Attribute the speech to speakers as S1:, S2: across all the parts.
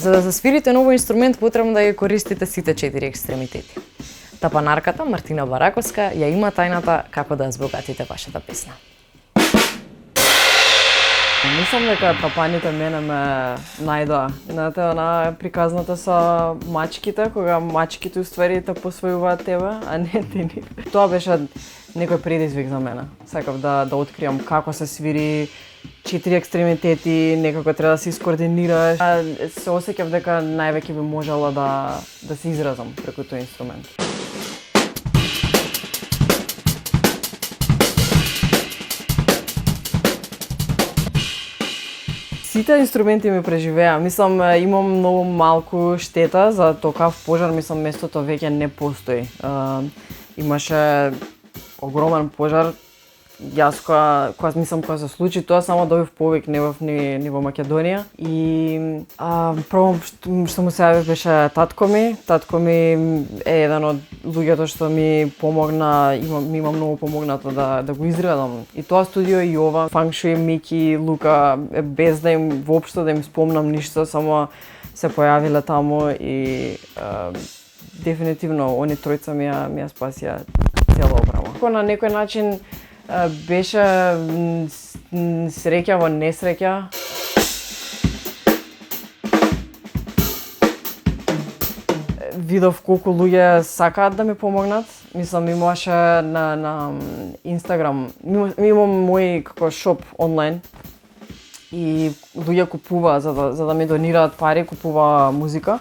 S1: За да засвирите ново инструмент, потребно да ја користите сите 4 екстремитети. Тапанарката Мартина Бараковска ја има тајната како да ја збогатите вашата песна.
S2: Мислам дека тапаните мене ме најдоа. Знаете, она приказната со мачките, кога мачките уствари те посвојуваат тебе, а не ти нив. Тоа беше некој предизвик за мене. Сакав да откриам како се свири 4 екстремитети, некако треба да се искоординираш. Се осеќав дека највеќе би можела да се изразам преку тој инструмент. Сите инструменти ми преживеа. Мислам, имам многу малку штета за токав пожар, мислам, местото веќе не постои. Имаше огромен пожар. Јас кога се случи тоа, само добив повик ни во Македонија. И прво што му се јави беше татко ми. Татко ми е еден од луѓето што ми помогна, ми има многу помогнато да го изредам. И тоа студио и ова, Фангшуи, Мики, Лука, без да им воопшто да им спомнам ништо, само се појавиле таму и дефинитивно они тројца ми ја спасија цела опрема. На некој начин беше среќа во несреќа. Видов колку луѓе сакаат да ми помогнат. Мислам, имаше на Инстаграм, имам мој како шоп онлайн и луѓе купува за да ми донираат пари, купува музика.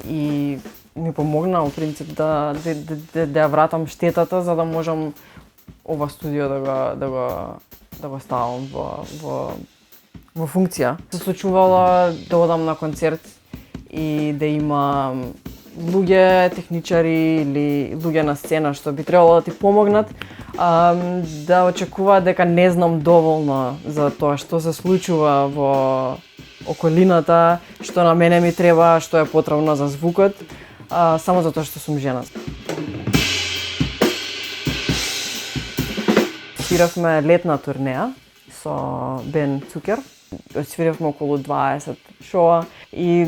S2: И ми помогна во принцип да ја вратам штетата за да можам ова студио да го ставам во функција. Се случувало да одам на концерт и да има луѓе, техничари или луѓе на сцена што би требало да ти помогнат, да очекуваат дека не знам доволно за тоа што се случува во околината, што на мене ми треба, што е потребно за звукот, само затоа што сум жена. Свиравме летна турнеја со Бен Цукер. Свиравме околу 20 шоа и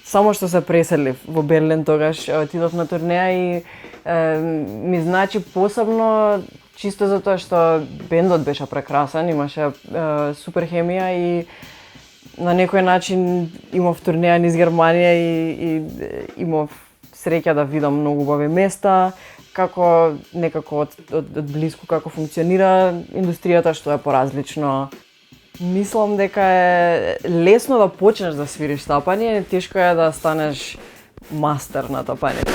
S2: само што се преселив во Берлин тогаш, отидов на турнеја и ми значи посебно чисто затоа што бендот беше прекрасен, имаше супер хемија и на некој начин имав турнеја низ Германија и имав среќа да видам многу убави места, како некако од близко како функционира индустријата, што е поразлично. Мислам дека е лесно да почнеш да свириш тапање, тешко е да станеш мастер на тапање.